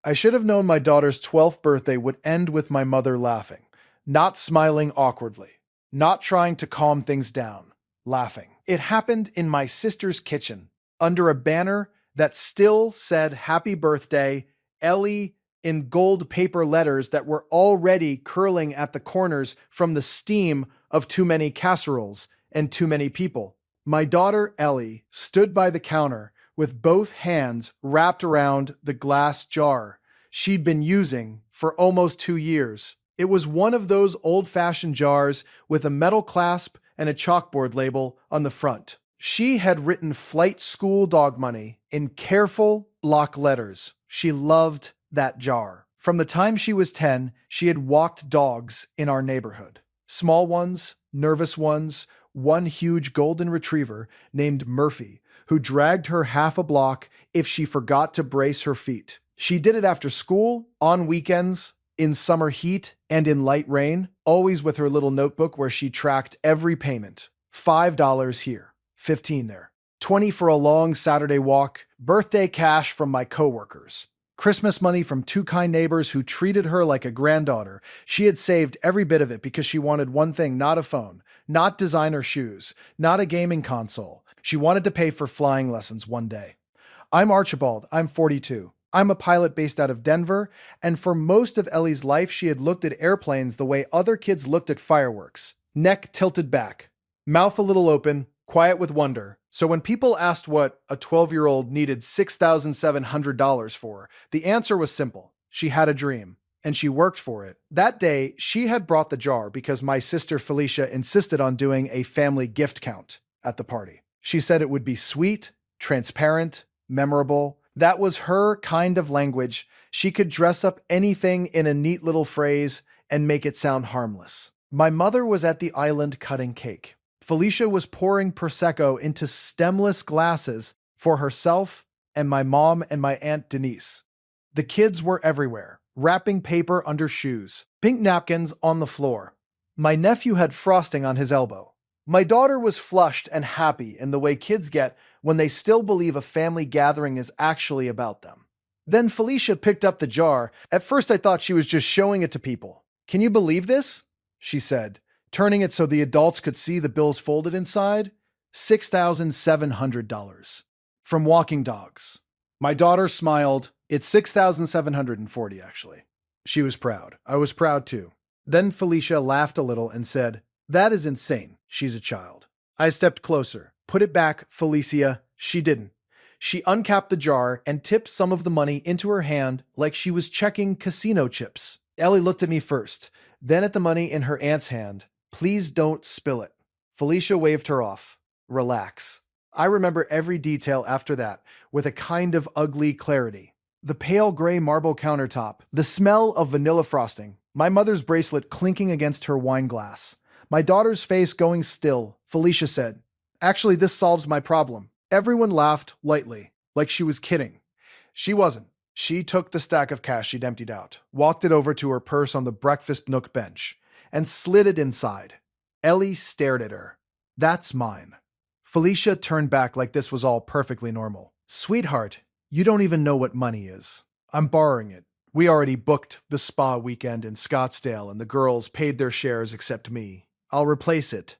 I should have known my daughter's 12th birthday would end with my mother laughing, not smiling awkwardly, not trying to calm things down, laughing. It happened in my sister's kitchen, under a banner that still said Happy Birthday, Ellie, in gold paper letters that were already curling at the corners from the steam of too many casseroles and too many people. My daughter, Ellie, stood by the counter with both hands wrapped around the glass jar she'd been using for almost 2 years. It was one of those old-fashioned jars with a metal clasp and a chalkboard label on the front. She had written flight school dog money in careful block letters. She loved that jar. From the time she was 10, she had walked dogs in our neighborhood. Small ones, nervous ones, one huge golden retriever named Murphy, who dragged her half a block if she forgot to brace her feet. She did it after school, on weekends, in summer heat, and in light rain, always with her little notebook where she tracked every payment. $5 here, 15 there, 20 for a long Saturday walk, birthday cash from my coworkers, Christmas money from 2 kind neighbors who treated her like a granddaughter. She had saved every bit of it because she wanted one thing, not a phone, not designer shoes, not a gaming console. She wanted to pay for flying lessons one day. I'm Archibald. I'm 42. I'm a pilot based out of Denver, and for most of Ellie's life, she had looked at airplanes the way other kids looked at fireworks. Neck tilted back, mouth a little open, quiet with wonder. So when people asked what a 12-year-old needed $6,700 for, the answer was simple. She had a dream, and she worked for it. That day, she had brought the jar because my sister Felicia insisted on doing a family gift count at the party. She said it would be sweet, transparent, memorable. That was her kind of language. She could dress up anything in a neat little phrase and make it sound harmless. My mother was at the island cutting cake. Felicia was pouring Prosecco into stemless glasses for herself and my mom and my Aunt Denise. The kids were everywhere, wrapping paper under shoes, pink napkins on the floor. My nephew had frosting on his elbow. My daughter was flushed and happy in the way kids get when they still believe a family gathering is actually about them. Then Felicia picked up the jar. At first I thought she was just showing it to people. "Can you believe this?" she said, turning it so the adults could see the bills folded inside. $6,700. From walking dogs. My daughter smiled. "It's $6,740 actually." She was proud. I was proud too. Then Felicia laughed a little and said, "That is insane. She's a child." I stepped closer. "Put it back, Felicia." She didn't. She uncapped the jar and tipped some of the money into her hand like she was checking casino chips. Ellie looked at me first, then at the money in her aunt's hand. "Please don't spill it." Felicia waved her off. "Relax." I remember every detail after that with a kind of ugly clarity. The pale gray marble countertop, the smell of vanilla frosting, my mother's bracelet clinking against her wine glass, my daughter's face going still. Felicia said, "Actually, this solves my problem." Everyone laughed lightly, like she was kidding. She wasn't. She took the stack of cash she'd emptied out, walked it over to her purse on the breakfast nook bench, and slid it inside. Ellie stared at her. "That's mine." Felicia turned back like this was all perfectly normal. "Sweetheart, you don't even know what money is. I'm borrowing it. We already booked the spa weekend in Scottsdale and the girls paid their shares except me. I'll replace it."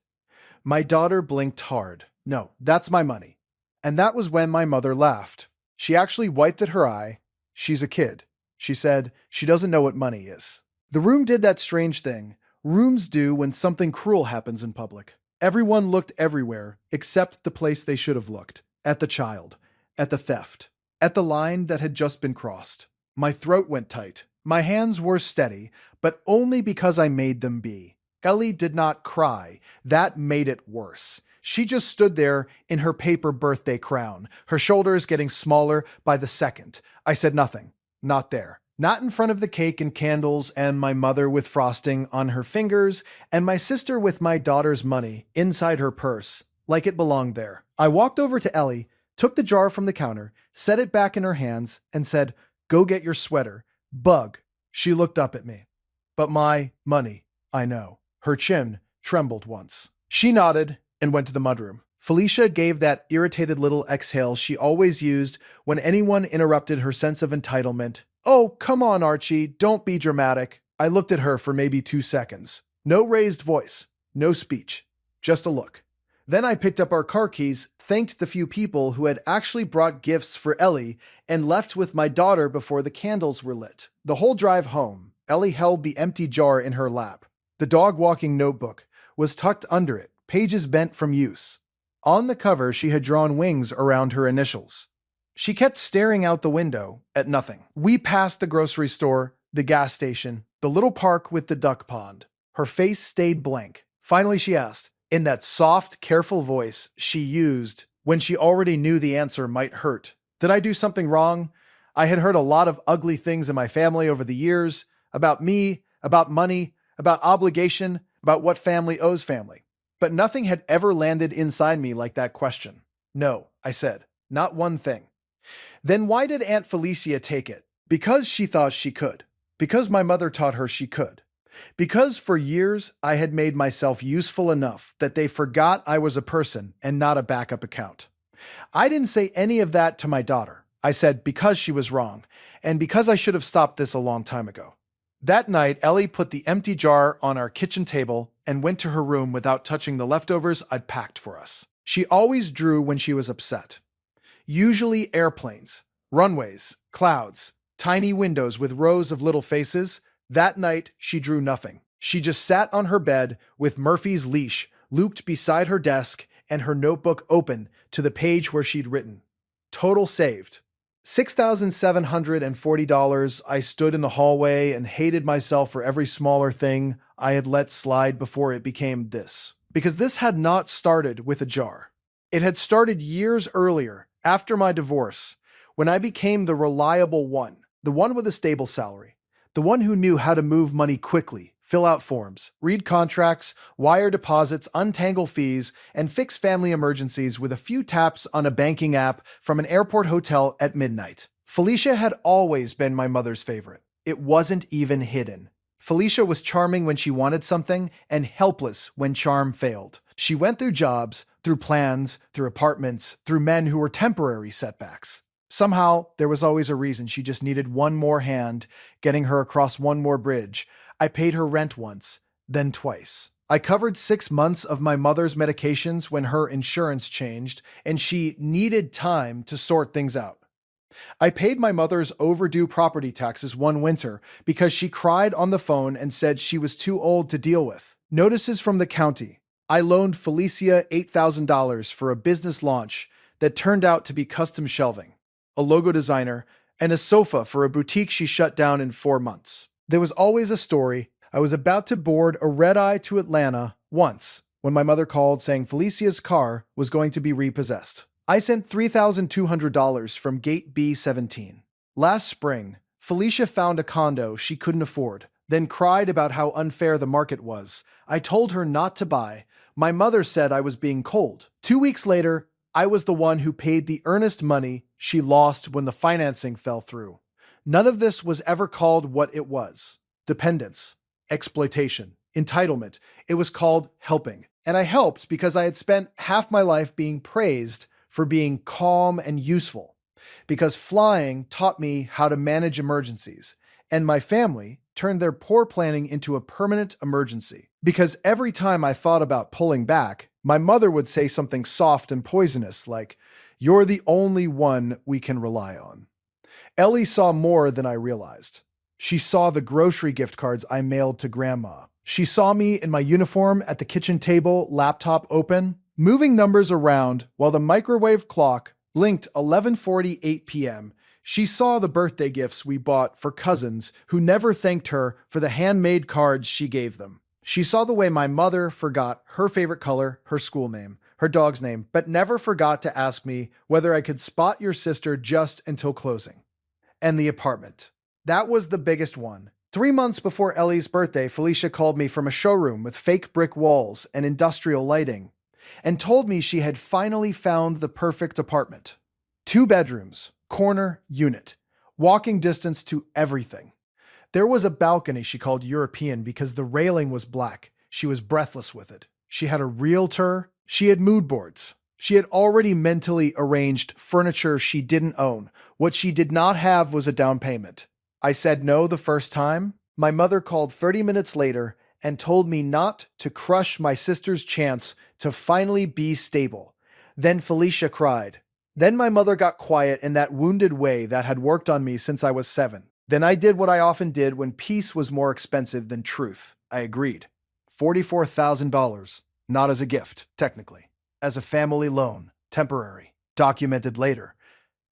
My daughter blinked hard. "No, that's my money." And that was when my mother laughed. She actually wiped at her eye. "She's a kid." She said she doesn't know what money is. The room did that strange thing rooms do when something cruel happens in public. Everyone looked everywhere except the place they should have looked. At the child. At the theft. At the line that had just been crossed. My throat went tight. My hands were steady, but only because I made them be. Qley did not cry. That made it worse. She just stood there in her paper birthday crown, her shoulders getting smaller by the second. I said nothing. Not there. Not in front of the cake and candles and my mother with frosting on her fingers and my sister with my daughter's money inside her purse, like it belonged there. I walked over to Ellie, took the jar from the counter, set it back in her hands, and said, "Go get your sweater. Bug." She looked up at me. "But my money, I know." Her chin trembled once. She nodded and went to the mudroom. Felicia gave that irritated little exhale she always used when anyone interrupted her sense of entitlement. "Oh, come on, Archie, don't be dramatic." I looked at her for maybe 2 seconds. No raised voice, no speech, just a look. Then I picked up our car keys, thanked the few people who had actually brought gifts for Ellie, and left with my daughter before the candles were lit. The whole drive home, Ellie held the empty jar in her lap. The dog walking notebook was tucked under it, pages bent from use. On the cover, she had drawn wings around her initials. She kept staring out the window at nothing. We passed the grocery store, the gas station, the little park with the duck pond. Her face stayed blank. Finally, she asked, in that soft, careful voice she used when she already knew the answer might hurt, "Did I do something wrong?" I had heard a lot of ugly things in my family over the years, about me, about money, about obligation, about what family owes family. But nothing had ever landed inside me like that question. "No," I said, "not one thing." "Then why did Aunt Felicia take it?" "Because she thought she could. Because my mother taught her she could. Because for years I had made myself useful enough that they forgot I was a person and not a backup account." I didn't say any of that to my daughter. I said because she was wrong, and because I should have stopped this a long time ago. That night, Ellie put the empty jar on our kitchen table and went to her room without touching the leftovers I'd packed for us. She always drew when she was upset. Usually airplanes, runways, clouds, tiny windows with rows of little faces. That night, she drew nothing. She just sat on her bed with Murphy's leash looped beside her desk and her notebook open to the page where she'd written. Total saved. $6,740. I stood in the hallway and hated myself for every smaller thing I had let slide before it became this. Because this had not started with a jar. It had started years earlier, after my divorce, when I became the reliable one, the one with a stable salary, the one who knew how to move money quickly, fill out forms, read contracts, wire deposits, untangle fees, and fix family emergencies with a few taps on a banking app from an airport hotel at midnight. Felicia had always been my mother's favorite. It wasn't even hidden. Felicia was charming when she wanted something and helpless when charm failed. She went through jobs, through plans, through apartments, through men who were temporary setbacks. Somehow, there was always a reason she just needed one more hand, getting her across one more bridge. I paid her rent once, then twice. I covered 6 months of my mother's medications when her insurance changed, and she needed time to sort things out. I paid my mother's overdue property taxes one winter because she cried on the phone and said she was too old to deal with. Notices from the county. I loaned Felicia $8,000 for a business launch that turned out to be custom shelving, a logo designer, and a sofa for a boutique she shut down in 4 months. There was always a story. I was about to board a red-eye to Atlanta once when my mother called saying Felicia's car was going to be repossessed. I sent $3,200 from Gate B17. Last spring, Felicia found a condo she couldn't afford, then cried about how unfair the market was. I told her not to buy. My mother said I was being cold. 2 weeks later, I was the one who paid the earnest money she lost when the financing fell through. None of this was ever called what it was. Dependence, exploitation, entitlement. It was called helping. And I helped because I had spent half my life being praised for being calm and useful, because flying taught me how to manage emergencies, and my family turned their poor planning into a permanent emergency. Because every time I thought about pulling back, my mother would say something soft and poisonous like, "You're the only one we can rely on." Ellie saw more than I realized. She saw the grocery gift cards I mailed to Grandma. She saw me in my uniform at the kitchen table, laptop open, moving numbers around while the microwave clock blinked 11:48 p.m. She saw the birthday gifts we bought for cousins who never thanked her for the handmade cards she gave them. She saw the way my mother forgot her favorite color, her school name, her dog's name, but never forgot to ask me whether I could spot your sister just until closing. And the apartment. That was the biggest one. 3 months before Ellie's birthday, Felicia called me from a showroom with fake brick walls and industrial lighting, and told me she had finally found the perfect apartment. 2 bedrooms, corner unit, walking distance to everything. There was a balcony she called European because the railing was black. She was breathless with it. She had a realtor. She had mood boards. She had already mentally arranged furniture she didn't own. What she did not have was a down payment. I said no the first time. My mother called 30 minutes later and told me not to crush my sister's chance to finally be stable. Then Felicia cried. Then my mother got quiet in that wounded way that had worked on me since I was 7. Then I did what I often did when peace was more expensive than truth. I agreed. $44,000, not as a gift, technically. As a family loan, temporary, documented later.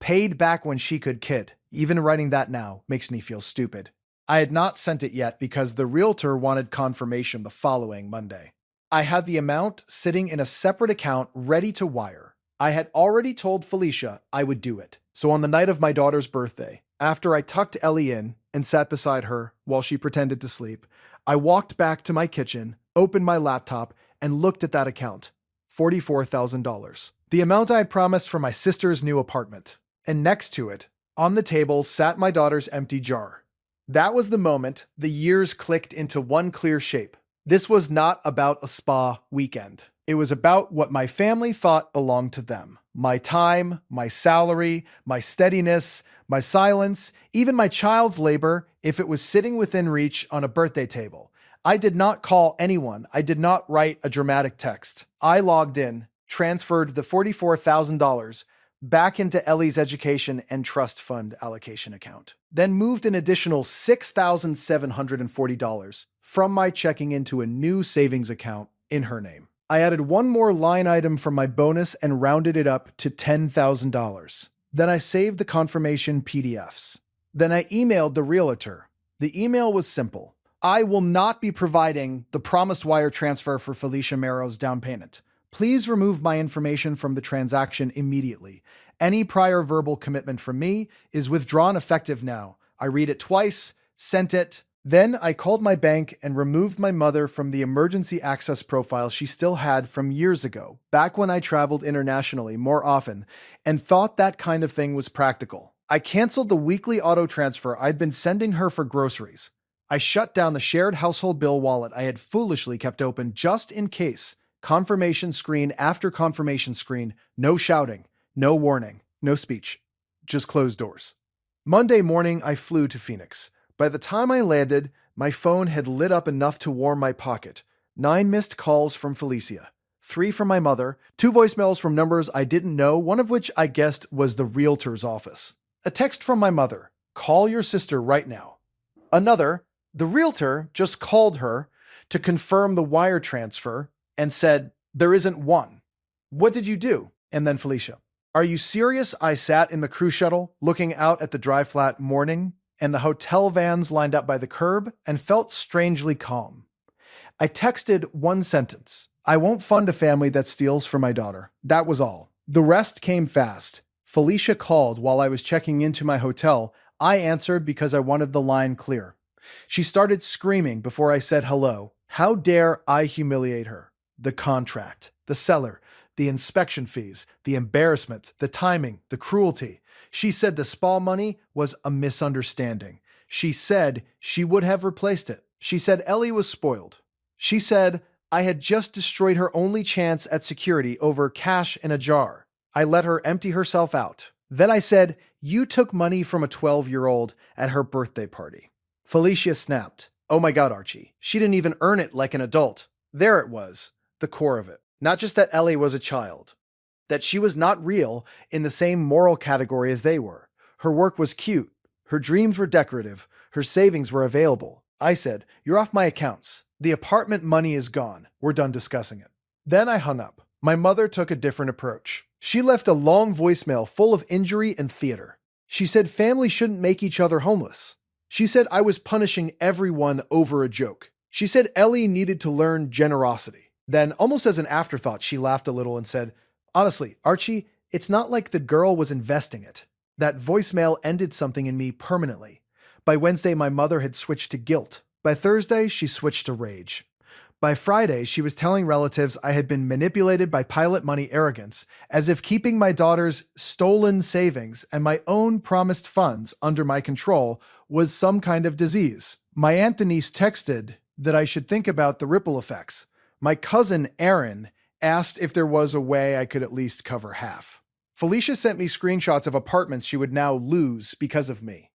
Paid back when she could kid. Even writing that now makes me feel stupid. I had not sent it yet because the realtor wanted confirmation the following Monday. I had the amount sitting in a separate account ready to wire. I had already told Felicia I would do it. So on the night of my daughter's birthday, after I tucked Ellie in and sat beside her while she pretended to sleep, I walked back to my kitchen, opened my laptop, and looked at that account. $44,000. The amount I had promised for my sister's new apartment. And next to it, on the table, sat my daughter's empty jar. That was the moment the years clicked into one clear shape. This was not about a spa weekend. It was about what my family thought belonged to them. My time, my salary, my steadiness, my silence, even my child's labor if it was sitting within reach on a birthday table. I did not call anyone. I did not write a dramatic text. I logged in, transferred the $44,000 back into Ellie's education and trust fund allocation account. Then moved an additional $6,740 from my checking into a new savings account in her name. I added one more line item from my bonus and rounded it up to $10,000. Then I saved the confirmation PDFs. Then I emailed the realtor. The email was simple. I will not be providing the promised wire transfer for Felicia Merrow's down payment. Please remove my information from the transaction immediately. Any prior verbal commitment from me is withdrawn effective now. I read it twice, sent it. Then I called my bank and removed my mother from the emergency access profile she still had from years ago, back when I traveled internationally more often, and thought that kind of thing was practical. I canceled the weekly auto transfer I'd been sending her for groceries. I shut down the shared household bill wallet I had foolishly kept open just in case. Confirmation screen after confirmation screen, no shouting, no warning, no speech, just closed doors. Monday morning, I flew to Phoenix. By the time I landed, my phone had lit up enough to warm my pocket. 9 missed calls from Felicia, 3 from my mother, 2 voicemails from numbers I didn't know, one of which I guessed was the realtor's office. A text from my mother, call your sister right now. Another, the realtor just called her to confirm the wire transfer and said, there isn't one. What did you do? And then Felicia, are you serious? I sat in the crew shuttle looking out at the dry flat morning and the hotel vans lined up by the curb and felt strangely calm. I texted one sentence. I won't fund a family that steals for my daughter. That was all. The rest came fast. Felicia called while I was checking into my hotel. I answered because I wanted the line clear. She started screaming before I said hello. How dare I humiliate her? The contract, the seller, the inspection fees, the embarrassment, the timing, the cruelty. She said the spa money was a misunderstanding. She said she would have replaced it. She said Ellie was spoiled. She said I had just destroyed her only chance at security over cash in a jar. I let her empty herself out. Then I said, you took money from a 12-year-old at her birthday party. Felicia snapped. Oh my God, Archie. She didn't even earn it like an adult. There it was, the core of it. Not just that Ellie was a child, that she was not real in the same moral category as they were. Her work was cute. Her dreams were decorative. Her savings were available. I said, you're off my accounts. The apartment money is gone. We're done discussing it. Then I hung up. My mother took a different approach. She left a long voicemail full of injury and theater. She said family shouldn't make each other homeless. She said I was punishing everyone over a joke. She said Ellie needed to learn generosity. Then, almost as an afterthought, she laughed a little and said, honestly, Archie, it's not like the girl was investing it. That voicemail ended something in me permanently. By Wednesday, my mother had switched to guilt. By Thursday, she switched to rage. By Friday, she was telling relatives I had been manipulated by pilot money arrogance, as if keeping my daughter's stolen savings and my own promised funds under my control was some kind of disease. My aunt Denise texted that I should think about the ripple effects. My cousin Aaron asked if there was a way I could at least cover half. Felicia sent me screenshots of apartments she would now lose because of me.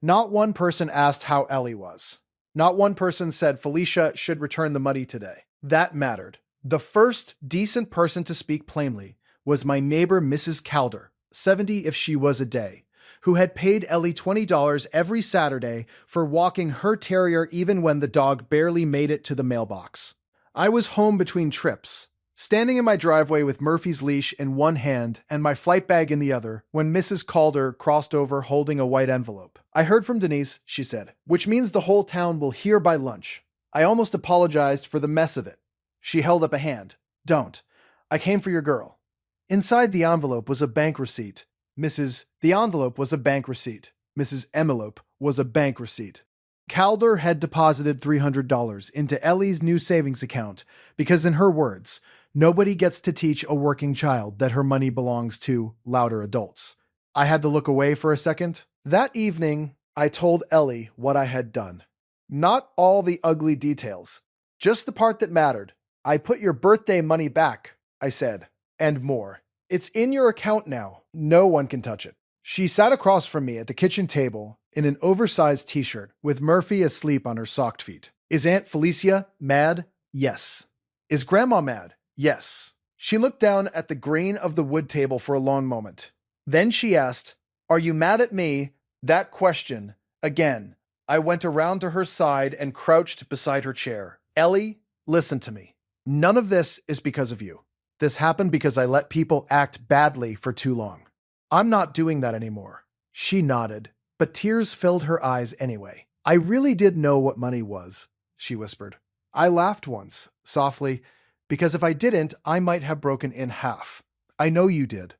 Not one person asked how Ellie was. Not one person said Felicia should return the money today. That mattered. The first decent person to speak plainly was my neighbor Mrs. Calder, 70 if she was a day, who had paid Ellie $20 every Saturday for walking her terrier even when the dog barely made it to the mailbox. I was home between trips, standing in my driveway with Murphy's leash in one hand and my flight bag in the other, when Mrs. Calder crossed over holding a white envelope. "I heard from Denise," she said, "which means the whole town will hear by lunch." I almost apologized for the mess of it. She held up a hand. "Don't. I came for your girl." Inside the envelope was a bank receipt. The envelope was a bank receipt. Mrs. Envelope was a bank receipt. Calder had deposited $300 into Ellie's new savings account because, in her words, nobody gets to teach a working child that her money belongs to louder adults. I had to look away for a second. That evening, I told Ellie what I had done. Not all the ugly details, just the part that mattered. "I put your birthday money back," I said, "and more. It's in your account now. No one can touch it." She sat across from me at the kitchen table in an oversized t-shirt with Murphy asleep on her socked feet. "Is Aunt Felicia mad?" "Yes." "Is Grandma mad?" "Yes." She looked down at the grain of the wood table for a long moment. Then she asked, "Are you mad at me?" That question, again. I went around to her side and crouched beside her chair. "Ellie, listen to me. None of this is because of you. This happened because I let people act badly for too long. I'm not doing that anymore." She nodded, but tears filled her eyes anyway. "I really did know what money was," she whispered. I laughed once, softly, because if I didn't, I might have broken in half. "I know you did."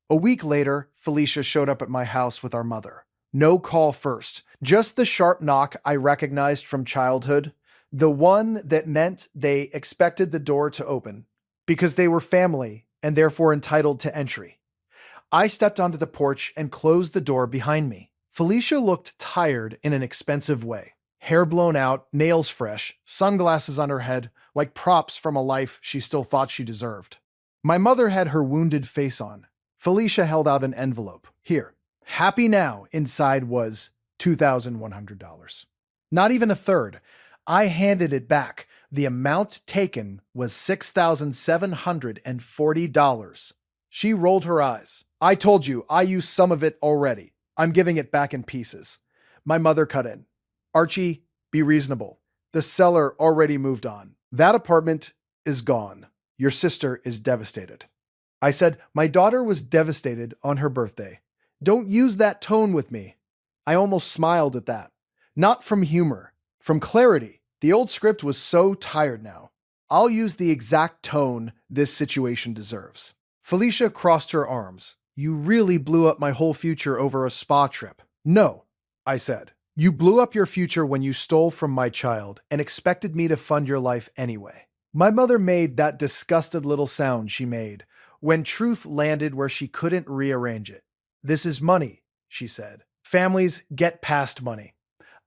A week later, Felicia showed up at my house with our mother. No call first, just the sharp knock I recognized from childhood, the one that meant they expected the door to open, because they were family and therefore entitled to entry. I stepped onto the porch and closed the door behind me. Felicia looked tired in an expensive way. Hair blown out, nails fresh, sunglasses on her head, like props from a life she still thought she deserved. My mother had her wounded face on. Felicia held out an envelope. "Here. Happy now." Inside was $2,100. Not even a third. I handed it back. The amount taken was $6,740. She rolled her eyes. "I told you, I used some of it already. I'm giving it back in pieces." My mother cut in. "Archie, be reasonable. The seller already moved on. That apartment is gone. Your sister is devastated." I said, "My daughter was devastated on her birthday. Don't use that tone with me." I almost smiled at that. Not from humor, from clarity. The old script was so tired now. I'll use the exact tone this situation deserves. Felicia crossed her arms. "You really blew up my whole future over a spa trip." "No," I said. "You blew up your future when you stole from my child and expected me to fund your life anyway." My mother made that disgusted little sound she made when truth landed where she couldn't rearrange it. "This is money," she said. "Families get past money."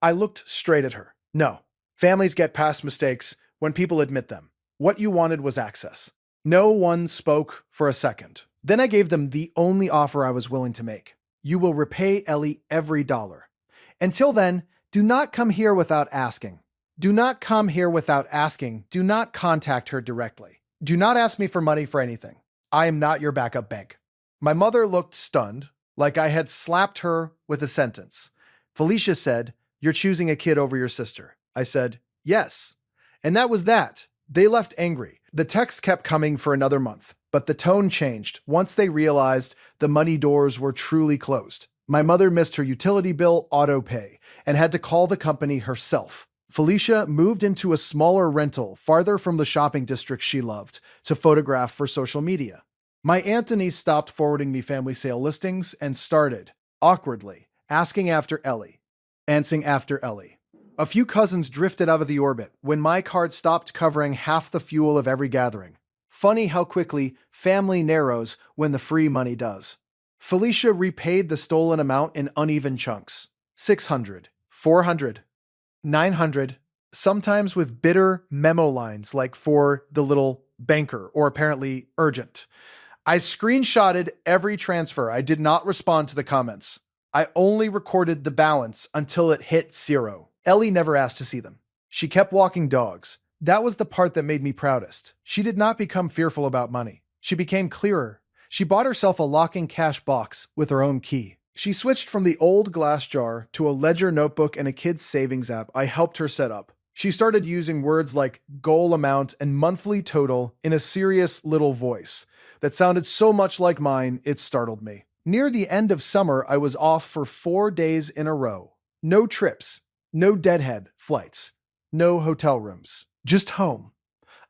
I looked straight at her. "No. Families get past mistakes when people admit them. What you wanted was access." No one spoke for a second. Then I gave them the only offer I was willing to make. "You will repay Ellie every dollar. Until then, do not come here without asking. Do not come here without asking. Do not contact her directly. Do not ask me for money for anything. I am not your backup bank." My mother looked stunned, like I had slapped her with a sentence. Felicia said, "You're choosing a kid over your sister." I said, "Yes." And that was that. They left angry. The text kept coming for another month, but the tone changed once they realized the money doors were truly closed. My mother missed her utility bill auto pay and had to call the company herself. Felicia moved into a smaller rental farther from the shopping district she loved to photograph for social media. My aunt and niece stopped forwarding me family sale listings and started, awkwardly, asking after Ellie. A few cousins drifted out of the orbit when my card stopped covering half the fuel of every gathering. Funny how quickly family narrows when the free money does. Felicia repaid the stolen amount in uneven chunks. 600, 400, 900, sometimes with bitter memo lines like for the little banker, or apparently urgent. I screenshotted every transfer. I did not respond to the comments. I only recorded the balance until it hit 0. Ellie never asked to see them. She kept walking dogs. That was the part that made me proudest. She did not become fearful about money. She became clearer. She bought herself a locking cash box with her own key. She switched from the old glass jar to a ledger notebook and a kid's savings app I helped her set up. She started using words like goal amount and monthly total in a serious little voice that sounded so much like mine, it startled me. Near the end of summer, I was off for 4 days in a row. No trips, no deadhead flights, no hotel rooms, just home.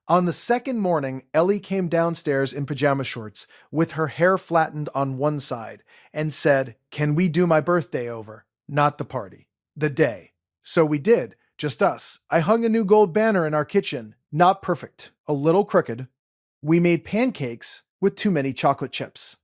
On the second morning, Ellie came downstairs in pajama shorts with her hair flattened on one side and said, "Can we do my birthday over?" Not the party, the day. So we did, just us. I hung a new gold banner in our kitchen, not perfect, a little crooked. We made pancakes with too many chocolate chips.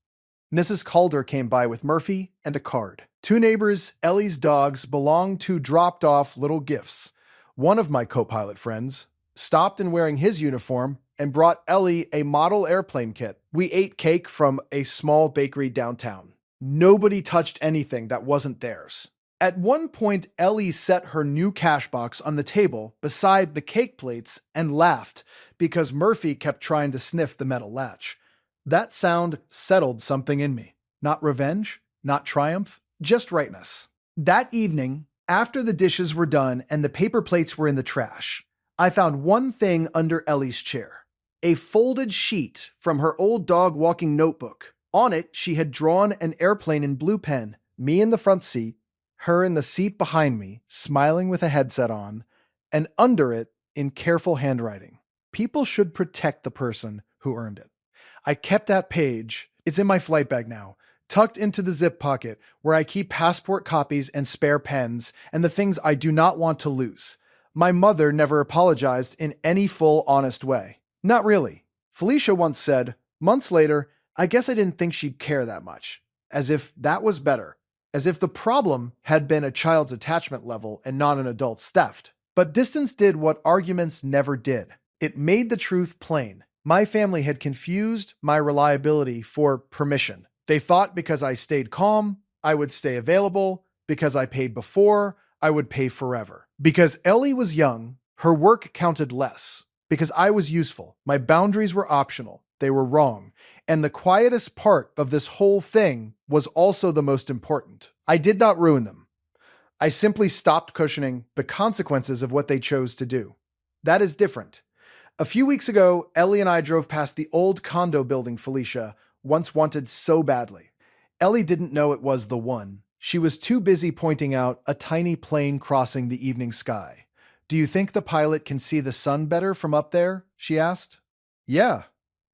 Mrs. Calder came by with Murphy and a card. 2 neighbors, Ellie's dogs, belonged to dropped off little gifts. One of my co-pilot friends stopped in wearing his uniform and brought Ellie a model airplane kit. We ate cake from a small bakery downtown. Nobody touched anything that wasn't theirs. At one point, Ellie set her new cash box on the table beside the cake plates and laughed because Murphy kept trying to sniff the metal latch. That sound settled something in me. Not revenge, not triumph, just rightness. That evening, after the dishes were done and the paper plates were in the trash, I found one thing under Ellie's chair. A folded sheet from her old dog walking notebook. On it, she had drawn an airplane in blue pen, me in the front seat, her in the seat behind me, smiling with a headset on, and under it, in careful handwriting, "People should protect the person who earned it." I kept that page. It's in my flight bag now, tucked into the zip pocket where I keep passport copies and spare pens and the things I do not want to lose. My mother never apologized in any full, honest way. Not really. Felicia once said, months later, "I guess I didn't think she'd care that much." As if that was better. As if the problem had been a child's attachment level and not an adult's theft. But distance did what arguments never did. It made the truth plain. My family had confused my reliability for permission. They thought because I stayed calm, I would stay available. Because I paid before, I would pay forever. Because Ellie was young, her work counted less. Because I was useful, my boundaries were optional. They were wrong. And the quietest part of this whole thing was also the most important. I did not ruin them. I simply stopped cushioning the consequences of what they chose to do. That is different. A few weeks ago, Ellie and I drove past the old condo building Felicia once wanted so badly. Ellie didn't know it was the one. She was too busy pointing out a tiny plane crossing the evening sky. "Do you think the pilot can see the sun better from up there?" she asked. "Yeah,"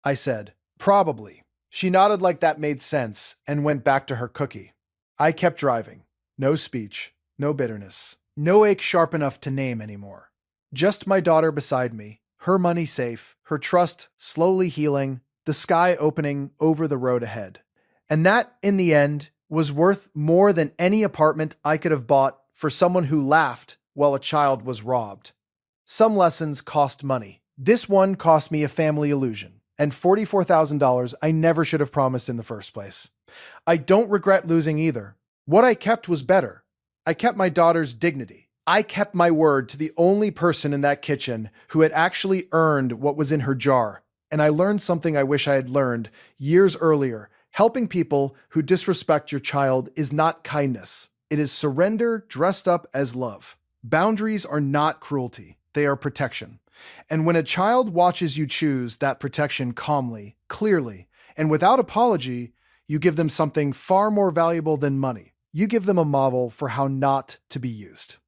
I said. "Probably." She nodded like that made sense and went back to her cookie. I kept driving. No speech, no bitterness, no ache sharp enough to name anymore. Just my daughter beside me. Her money safe, her trust slowly healing, the sky opening over the road ahead. And that, in the end, was worth more than any apartment I could have bought for someone who laughed while a child was robbed. Some lessons cost money. This one cost me a family illusion, and $44,000 I never should have promised in the first place. I don't regret losing either. What I kept was better. I kept my daughter's dignity. I kept my word to the only person in that kitchen who had actually earned what was in her jar. And I learned something I wish I had learned years earlier. Helping people who disrespect your child is not kindness. It is surrender dressed up as love. Boundaries are not cruelty. They are protection. And when a child watches you choose that protection calmly, clearly, and without apology, you give them something far more valuable than money. You give them a model for how not to be used.